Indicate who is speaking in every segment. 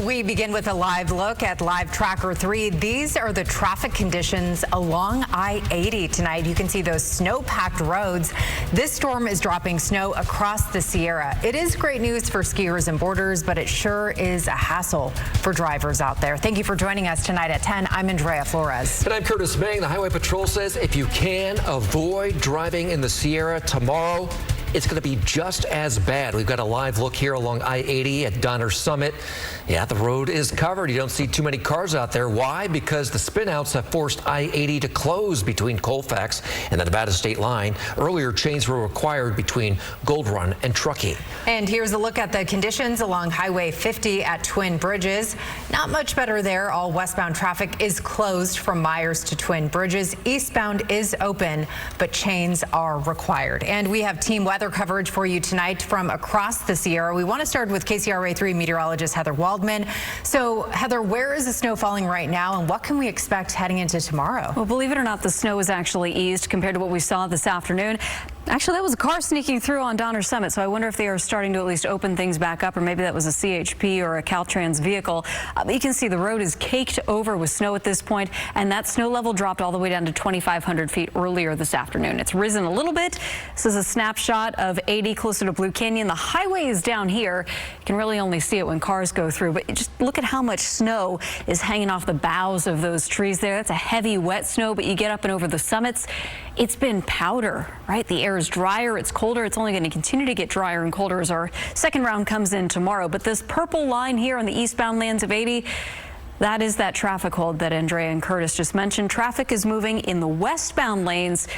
Speaker 1: We begin with a live look at Live Tracker 3. These are the traffic conditions along I-80 tonight. You can see those snow-packed roads. This storm is dropping snow across the Sierra. It is great news for skiers and boarders, but it sure is a hassle for drivers out there. Thank you for joining us tonight at 10. I'm Andrea Flores.
Speaker 2: And I'm Curtis Mang. The Highway Patrol says if you can avoid driving in the Sierra tomorrow, it's going to be just as bad. We've got a live look here along I-80 at Donner Summit. Yeah, the road is covered. You don't see too many cars out there. Why? Because the spinouts have forced I-80 to close between Colfax and the Nevada state line. Earlier, chains were required between Gold Run and Truckee.
Speaker 1: And here's a look at the conditions along Highway 50 at Twin Bridges. Not much better there. All westbound traffic is closed from Myers to Twin Bridges. Eastbound is open, but chains are required. And we have team weather coverage for you tonight from across the Sierra. We want to start with KCRA 3 meteorologist Heather Waldman. So, Heather, where is the snow falling right now, and what can we expect heading into tomorrow?
Speaker 3: Well, believe it or not, the snow is actually eased compared to what we saw this afternoon. Actually, that was a car sneaking through on Donner Summit, so I wonder if they are starting to at least open things back up, or maybe that was a CHP or a Caltrans vehicle. You can see the road is caked over with snow at this point, and that snow level dropped all the way down to 2,500 feet earlier this afternoon. It's risen a little bit. This is a snapshot of 80 closer to Blue Canyon. The highway is down here. You can really only see it when cars go through, but just look at how much snow is hanging off the boughs of those trees there. That's a heavy, wet snow, but you get up and over the summits, it's been powder, right? The air is drier, it's colder, it's only going to continue to get drier and colder as our second round comes in tomorrow. But this purple line here on the eastbound lanes of 80, that is that traffic hold that Andrea and Curtis just mentioned. Traffic is moving in the westbound lanes,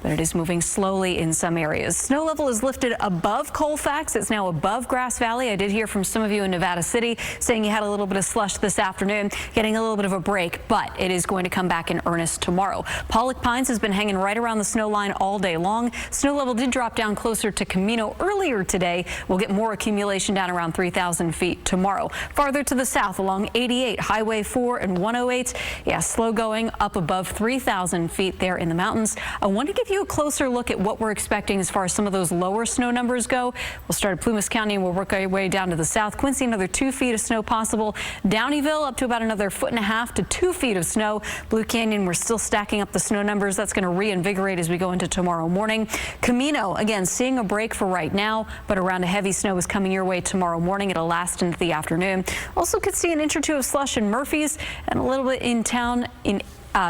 Speaker 3: but it is moving slowly in some areas. Snow level is lifted above Colfax. It's now above Grass Valley. I did hear from some of you in Nevada City saying you had a little bit of slush this afternoon, getting a little bit of a break, but it is going to come back in earnest tomorrow. Pollock Pines has been hanging right around the snow line all day long. Snow level did drop down closer to Camino earlier today. We'll get more accumulation down around 3,000 feet tomorrow. Farther to the south along 88, Highway 4 and 108. Yeah, slow going up above 3,000 feet there in the mountains. I want to give you a closer look at what we're expecting as far as some of those lower snow numbers go. We'll start at Plumas County and we'll work our way down to the south. Quincy, another 2 feet of snow possible. Downeyville up to about another 1.5 to 2 feet of snow. Blue Canyon, we're still stacking up the snow numbers. That's going to reinvigorate as we go into tomorrow morning. Camino, again, seeing a break for right now, but around a heavy snow is coming your way tomorrow morning. It'll last into the afternoon. Also could see an inch or two of slush in Murphy's and a little bit in town in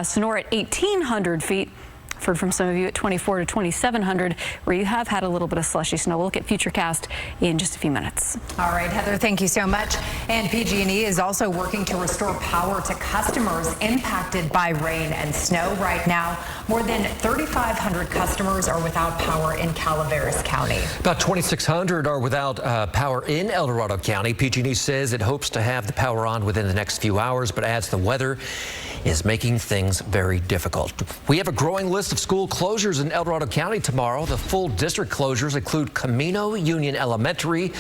Speaker 3: Sonora at 1,800 feet. I've heard from some of you at 2,400 to 2,700 where you have had a little bit of slushy snow. We'll look at Futurecast in just a few minutes.
Speaker 1: All right, Heather, thank you so much. And PG&E is also working to restore power to customers impacted by rain and snow right now. More than 3,500 customers are without power in Calaveras County.
Speaker 2: About 2,600 are without power in El Dorado County. PG&E says it hopes to have the power on within the next few hours, but adds the weather is making things very difficult. We have a growing list of school closures in El Dorado County tomorrow. The full district closures include Camino Union Elementary,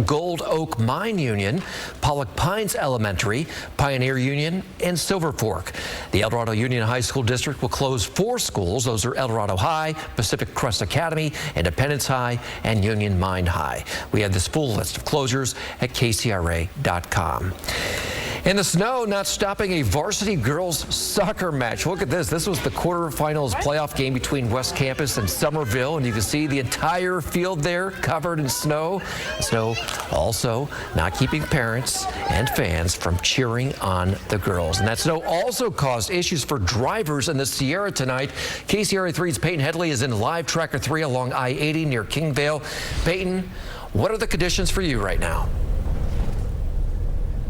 Speaker 2: Gold Oak Mine Union, Pollock Pines Elementary, Pioneer Union, and Silver Fork. The El Dorado Union High School District will close 4 schools. Those are El Dorado High, Pacific Crest Academy, Independence High, and Union Mine High. We have this full list of closures at KCRA.com. And the snow not stopping a varsity girls soccer match. Look at this. This was the quarterfinals playoff game between West Campus and Somerville, and you can see the entire field there covered in snow. Snow also not keeping parents and fans from cheering on the girls. And that snow also caused issues for drivers in the Sierra tonight. KCRA 3's Peyton Headley is in Live Tracker 3 along I-80 near Kingvale. Peyton, what are the conditions for you right now?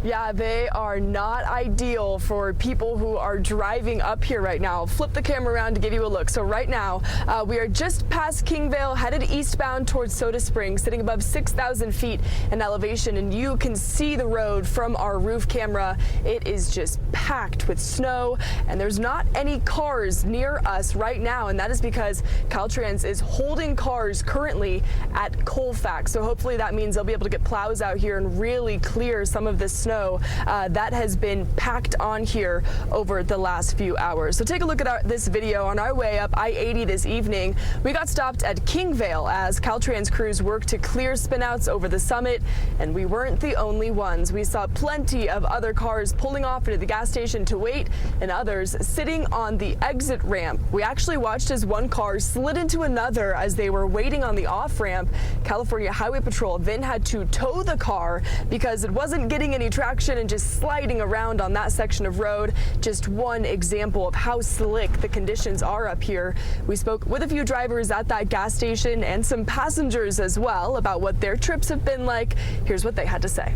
Speaker 4: Yeah, they are not ideal for people who are driving up here right now. I'll flip the camera around to give you a look. So right now, we are just past Kingvale, headed eastbound towards Soda Springs, sitting above 6,000 feet in elevation, and you can see the road from our roof camera. It is just packed with snow, and there's not any cars near us right now, and that is because Caltrans is holding cars currently at Colfax. So hopefully that means they'll be able to get plows out here and really clear some of this snow snow that has been packed on here over the last few hours. So take a look at this video. On our way up I-80 this evening, we got stopped at Kingvale as Caltrans crews worked to clear spinouts over the summit, and we weren't the only ones. We saw plenty of other cars pulling off into the gas station to wait, and others sitting on the exit ramp. We actually watched as one car slid into another as they were waiting on the off-ramp. California Highway Patrol then had to tow the car because it wasn't getting any traction and just sliding around on that section of road. Just one example of how slick the conditions are up here. We spoke with a few drivers at that gas station and some passengers as well about what their trips have been like. Here's what they had to say.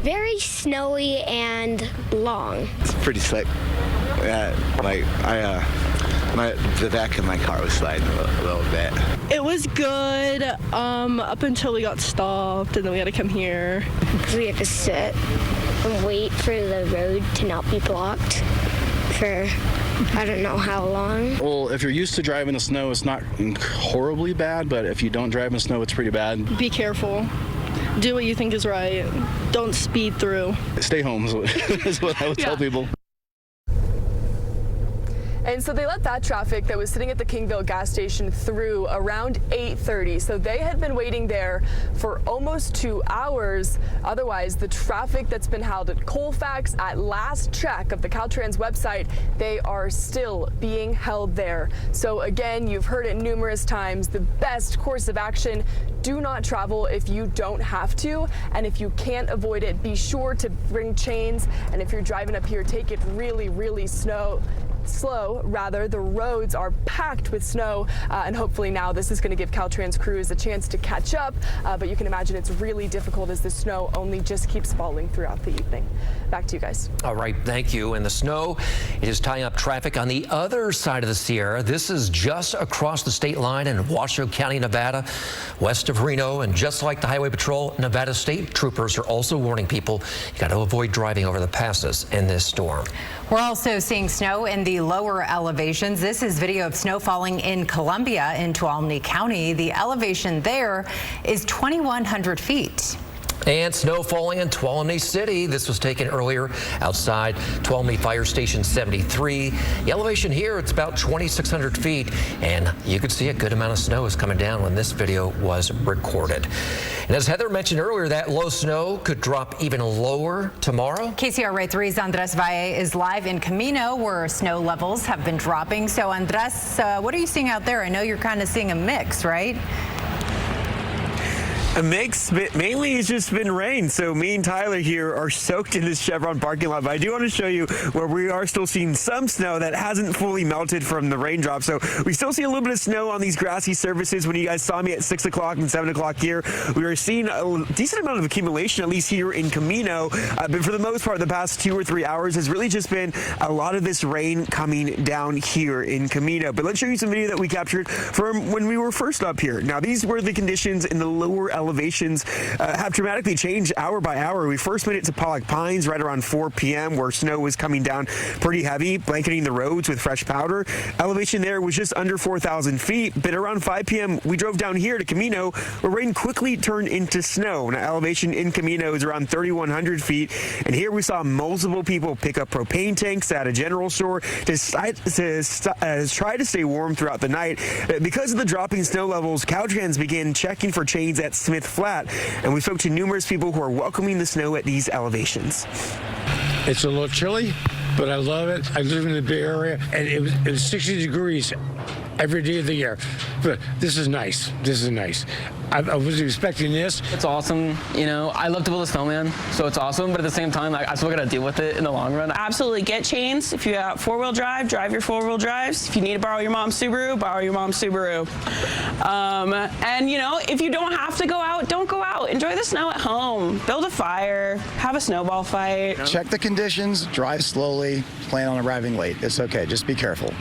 Speaker 5: Very snowy and long.
Speaker 6: It's pretty slick. The back of my car was sliding a little bit.
Speaker 7: It was good up until we got stopped, and then we had to come here.
Speaker 5: We had to sit and wait for the road to not be blocked for I don't know how long.
Speaker 8: Well, if you're used to driving in snow, it's not horribly bad, but if you don't drive in snow, it's pretty bad.
Speaker 7: Be careful. Do what you think is right. Don't speed through.
Speaker 8: Stay home is what I would tell people.
Speaker 4: And so they let that traffic that was sitting at the Kingvale gas station through around 8:30. So they had been waiting there for almost 2 hours. Otherwise, the traffic that's been held at Colfax, at last check of the Caltrans website, they are still being held there. So again, you've heard it numerous times, the best course of action: do not travel if you don't have to. And if you can't avoid it, be sure to bring chains. And if you're driving up here, take it really slow. The roads are packed with snow, and hopefully now this is going to give Caltrans crews a chance to catch up, but you can imagine it's really difficult as the snow only just keeps falling throughout the evening. Back to you guys.
Speaker 2: All right, thank you. And the snow, it is tying up traffic on the other side of the Sierra. This is just across the state line in Washoe County, Nevada, west of Reno. And just like the Highway Patrol, Nevada State Troopers are also warning people you got to avoid driving over the passes in this storm.
Speaker 1: We're also seeing snow in the lower elevations. This is video of snow falling in Columbia in Tuolumne County. The elevation there is 2,100 feet.
Speaker 2: And snow falling in Tuolumne City. This was taken earlier outside Tuolumne Fire Station 73. The elevation here, it's about 2,600 feet, and you could see a good amount of snow is coming down when this video was recorded. And as Heather mentioned earlier, that low snow could drop even lower tomorrow.
Speaker 1: KCRA 3's Andres Valle is live in Camino, where snow levels have been dropping. So Andres, what are you seeing out there? I know you're kind of seeing a mix, right?
Speaker 9: A mix, but mainly it's just been rain. So me and Tyler here are soaked in this Chevron parking lot. But I do want to show you where we are still seeing some snow that hasn't fully melted from the raindrops. So we still see a little bit of snow on these grassy surfaces. When you guys saw me at 6 o'clock and 7 o'clock here, we were seeing a decent amount of accumulation, at least here in Camino. But for the most part, the past 2 or 3 hours has really just been a lot of this rain coming down here in Camino. But let's show you some video that we captured from when we were first up here. Now, these were the conditions in the lower elevations have dramatically changed hour by hour. We first made it to Pollock Pines right around 4 p.m. where snow was coming down pretty heavy, blanketing the roads with fresh powder. Elevation there was just under 4,000 feet, but around 5 p.m. we drove down here to Camino where rain quickly turned into snow. Now, elevation in Camino is around 3,100 feet, and here we saw multiple people pick up propane tanks at a general store to try to stay warm throughout the night. Because of the dropping snow levels, Caltrans began checking for chains at Smith Flat, and we spoke to numerous people who are welcoming the snow at these elevations.
Speaker 10: It's a little chilly, but I love it. I live in the Bay Area, and it was 60 degrees every day of the year. But this is nice. This is nice. I wasn't expecting this.
Speaker 11: It's awesome. You know, I love to build a snowman, so it's awesome. But at the same time, I still got to deal with it in the long run.
Speaker 12: Absolutely. Get chains. If you have four-wheel drive, drive your four-wheel drives. If you need to borrow your mom's Subaru, borrow your mom's Subaru. And, you know, if you don't have to go out, don't go out. Enjoy the snow at home. Build a fire. Have a snowball fight.
Speaker 13: Check the conditions. Drive slowly. Plan on arriving late. It's okay. Just be careful.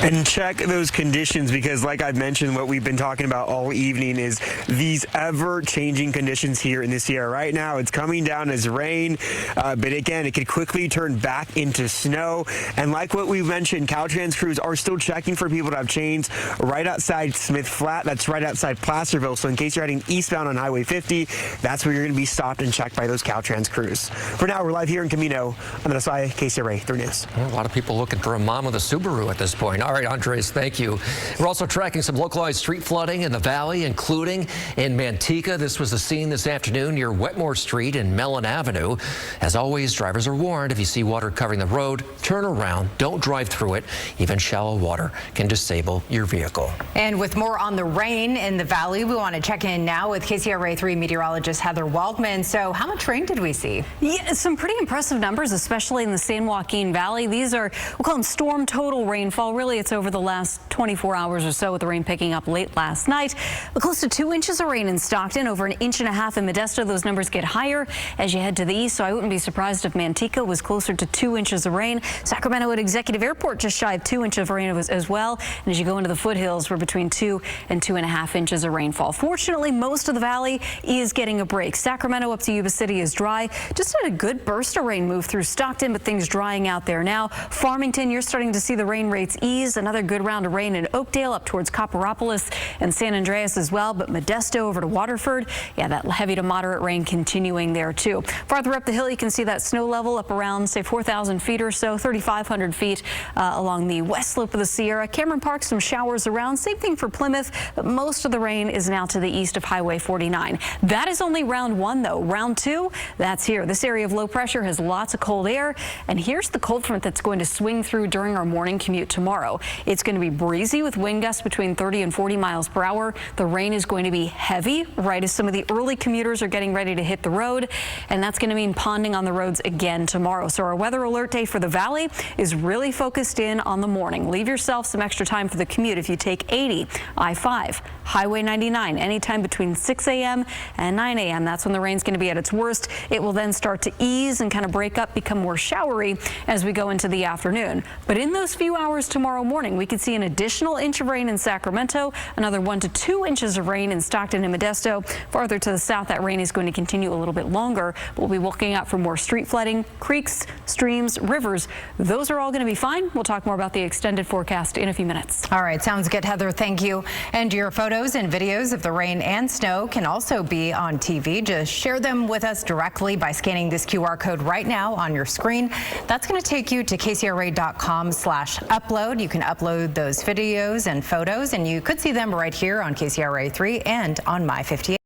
Speaker 9: And check those conditions, because like I've mentioned, what we've been talking about all evening is these ever-changing conditions here in the Sierra. Right now, it's coming down as rain, but again, it could quickly turn back into snow. And like what we mentioned, Caltrans crews are still checking for people to have chains right outside Smith Flat. That's right outside Placerville. So in case you're heading eastbound on Highway 50, that's where you're going to be stopped and checked by those Caltrans crews. For now, we're live here in Camino. I'm Asai, KCRA 3 News.
Speaker 2: A lot of people looking for a mom with a Subaru at this point. All right, Andres, thank you. We're also tracking some localized street flooding in the valley, including in Manteca. This was the scene this afternoon near Wetmore Street and Mellon Avenue. As always, drivers are warned if you see water covering the road, turn around, don't drive through it. Even shallow water can disable your vehicle.
Speaker 1: And with more on the rain in the valley, we want to check in now with KCRA 3 meteorologist Heather Waldman. So how much rain did we see?
Speaker 3: Yeah, some pretty impressive numbers, especially in the San Joaquin Valley. These are, we'll call them storm total rainfall. Really, it's over the last 24 hours or so, with the rain picking up late last night. But close to 2 inches of rain in Stockton, over 1.5 inches in Modesto. Those numbers get higher as you head to the east, so I wouldn't be surprised if Manteca was closer to 2 inches of rain. Sacramento at Executive Airport just shy of 2 inches of rain as well. And as you go into the foothills, we're between 2 and 2.5 inches of rainfall. Fortunately, most of the valley is getting a break. Sacramento up to Yuba City is dry. Just had a good burst of rain move through Stockton, but things drying out there now. Farmington, you're starting to see the rain rates ease. Another good round of rain in Oakdale up towards Copperopolis and San Andreas as well. But Modesto over to Waterford, yeah, that heavy to moderate rain continuing there too. Farther up the hill, you can see that snow level up around, say, 4,000 feet or so, 3,500 feet along the west slope of the Sierra. Cameron Park, some showers around. Same thing for Plymouth, but most of the rain is now to the east of Highway 49. That is only round one, though. Round two, that's here. This area of low pressure has lots of cold air, and here's the cold front that's going to swing through during our morning commute tomorrow. It's going to be breezy with wind gusts between 30 and 40 miles per hour. The rain is going to be heavy right as some of the early commuters are getting ready to hit the road, and that's going to mean ponding on the roads again tomorrow. So our weather alert day for the valley is really focused in on the morning. Leave yourself some extra time for the commute if you take 80, I-5, Highway 99, anytime between 6 a.m. and 9 a.m. That's when the rain's going to be at its worst. It will then start to ease and kind of break up, become more showery as we go into the afternoon. But in those few hours tomorrow morning, we could see an additional inch of rain in Sacramento, another 1 to 2 inches of rain in Stockton and Modesto. Farther to the south, that rain is going to continue a little bit longer. We'll be looking out for more street flooding, creeks, streams, rivers. Those are all going to be fine. We'll talk more about the extended forecast in a few minutes.
Speaker 1: All right, sounds good, Heather. Thank you. And your photos and videos of the rain and snow can also be on TV. Just share them with us directly by scanning this QR code right now on your screen. That's going to take you to kcra.com/upload. You can upload those videos and photos, and you could see them right here on KCRA 3 and on My 58.